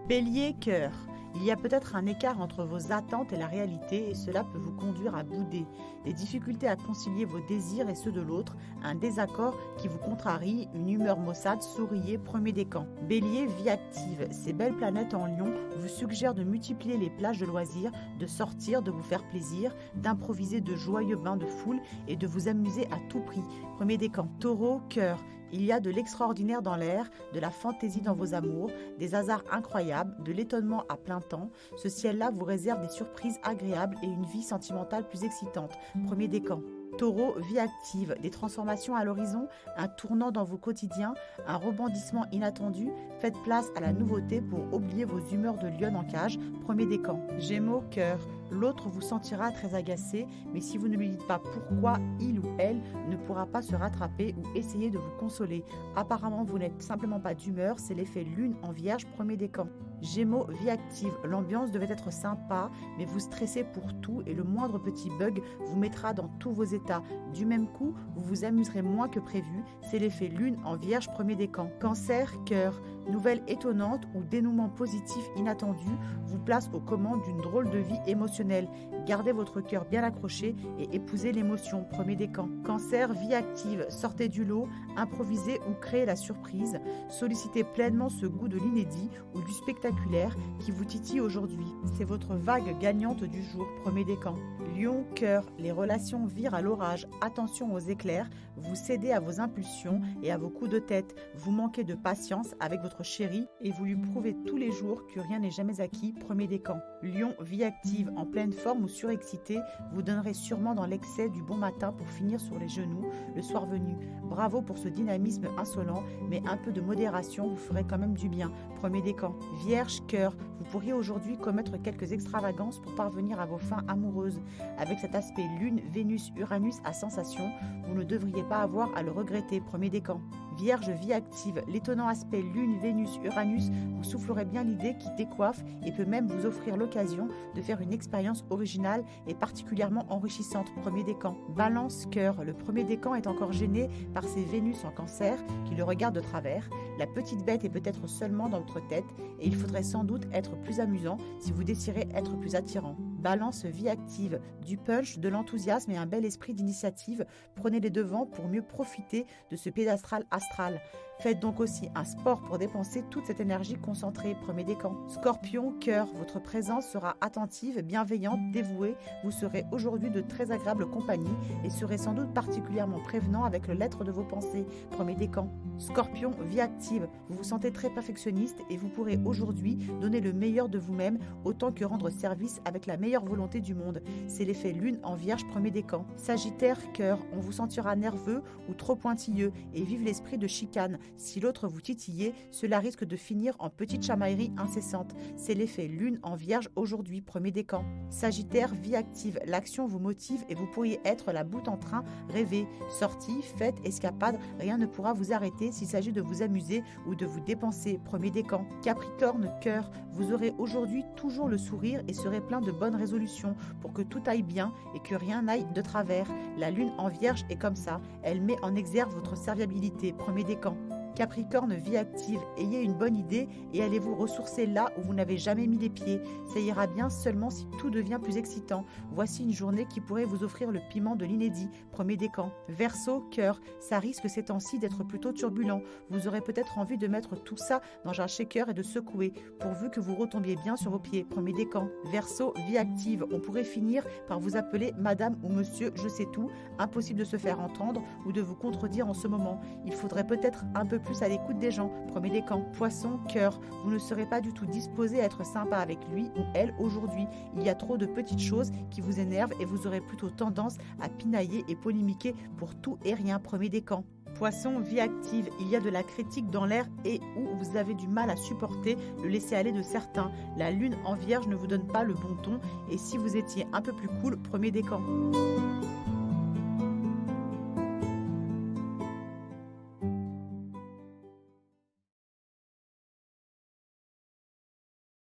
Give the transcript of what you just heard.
Bélier, cœur. Il y a peut-être un écart entre vos attentes et la réalité et cela peut vous conduire à bouder. Des difficultés à concilier vos désirs et ceux de l'autre, un désaccord qui vous contrarie, une humeur maussade, souriez, premier décan. Bélier, vie active. Ces belles planètes en lion vous suggèrent de multiplier les plages de loisirs, de sortir, de vous faire plaisir, d'improviser de joyeux bains de foule et de vous amuser à tout prix. Premier décan. Taureau, cœur. Il y a de l'extraordinaire dans l'air, de la fantaisie dans vos amours, des hasards incroyables, de l'étonnement à plein temps. Ce ciel-là vous réserve des surprises agréables et une vie sentimentale plus excitante. Premier décan. Taureau, vie active, des transformations à l'horizon, un tournant dans vos quotidiens, un rebondissement inattendu. Faites place à la nouveauté pour oublier vos humeurs de lionne en cage. Premier décan. Gémeaux, cœur. L'autre vous sentira très agacé, mais si vous ne lui dites pas pourquoi il ou elle ne pourra pas se rattraper ou essayer de vous consoler. Apparemment, vous n'êtes simplement pas d'humeur, c'est l'effet lune en vierge, premier décan. Gémeaux, vie active, l'ambiance devait être sympa, mais vous stressez pour tout et le moindre petit bug vous mettra dans tous vos états. Du même coup, vous vous amuserez moins que prévu, c'est l'effet lune en vierge, premier décan. Cancer, cœur, nouvelle étonnante ou dénouement positif inattendu vous place aux commandes d'une drôle de vie émotionnelle. Gardez votre cœur bien accroché et épousez l'émotion, premier décan. Cancer, vie active, sortez du lot, improvisez ou créez la surprise, sollicitez pleinement ce goût de l'inédit ou du spectaculaire qui vous titille aujourd'hui. C'est votre vague gagnante du jour, premier décan. Lion, cœur, les relations virent à l'orage, attention aux éclairs, vous cédez à vos impulsions et à vos coups de tête, vous manquez de patience avec votre chéri et vous lui prouvez tous les jours que rien n'est jamais acquis, premier décan. Lion, vie active, en pleine forme ou surexcité, vous donnerez sûrement dans l'excès du bon matin pour finir sur les genoux le soir venu. Bravo pour ce dynamisme insolent, mais un peu de modération vous ferait quand même du bien, premier décan. Vierge, cœur, vous pourriez aujourd'hui commettre quelques extravagances pour parvenir à vos fins amoureuses. Avec cet aspect Lune, Vénus, Uranus à sensation, vous ne devriez pas avoir à le regretter, premier décan. Vierge, vie active, l'étonnant aspect Lune, Vénus, Uranus vous soufflerait bien l'idée qui décoiffe et peut même vous offrir l'occasion de faire une expérience originale et particulièrement enrichissante, premier décan. Balance, cœur, le premier décan est encore gêné par ses Vénus en cancer qui le regardent de travers. La petite bête est peut-être seulement dans votre tête et il faudrait sans doute être plus amusant si vous désirez être plus attirant. Balance, vie active, du punch, de l'enthousiasme et un bel esprit d'initiative. Prenez les devants pour mieux profiter de ce pédastral astral. Faites donc aussi un sport pour dépenser toute cette énergie concentrée, premier décan. Scorpion, cœur, votre présence sera attentive, bienveillante, dévouée. Vous serez aujourd'hui de très agréable compagnie et serez sans doute particulièrement prévenant avec le l'être de vos pensées, premier décan. Scorpion, vie active, vous vous sentez très perfectionniste et vous pourrez aujourd'hui donner le meilleur de vous-même autant que rendre service avec la meilleure volonté du monde. C'est l'effet lune en vierge, premier décan. Sagittaire, cœur, on vous sentira nerveux ou trop pointilleux et vive l'esprit de chicane. Si l'autre vous titillait, cela risque de finir en petite chamaillerie incessante. C'est l'effet lune en vierge aujourd'hui, premier décan. Sagittaire, vie active, l'action vous motive et vous pourriez être la boute en train, rêver. Sortie, fête, escapade, rien ne pourra vous arrêter s'il s'agit de vous amuser ou de vous dépenser, premier décan. Capricorne, cœur, vous aurez aujourd'hui toujours le sourire et serez plein de bonnes résolutions pour que tout aille bien et que rien n'aille de travers. La lune en vierge est comme ça, elle met en exergue votre serviabilité, premier décan. Capricorne, vie active, ayez une bonne idée et allez vous ressourcer là où vous n'avez jamais mis les pieds. Ça ira bien seulement si tout devient plus excitant. Voici une journée qui pourrait vous offrir le piment de l'inédit, premier décan. Verseau, cœur, ça risque ces temps-ci d'être plutôt turbulent. Vous aurez peut-être envie de mettre tout ça dans un shaker et de secouer, pourvu que vous retombiez bien sur vos pieds, premier décan. Verseau, vie active, on pourrait finir par vous appeler madame ou monsieur, je sais tout, impossible de se faire entendre ou de vous contredire en ce moment. Il faudrait peut-être un peu plus à l'écoute des gens, premier décan. Poisson, cœur, vous ne serez pas du tout disposé à être sympa avec lui ou elle aujourd'hui. Il y a trop de petites choses qui vous énervent et vous aurez plutôt tendance à pinailler et polémiquer pour tout et rien, premier décan. Poisson, vie active, il y a de la critique dans l'air et où vous avez du mal à supporter le laisser-aller de certains. La lune en vierge ne vous donne pas le bon ton et si vous étiez un peu plus cool, premier décan.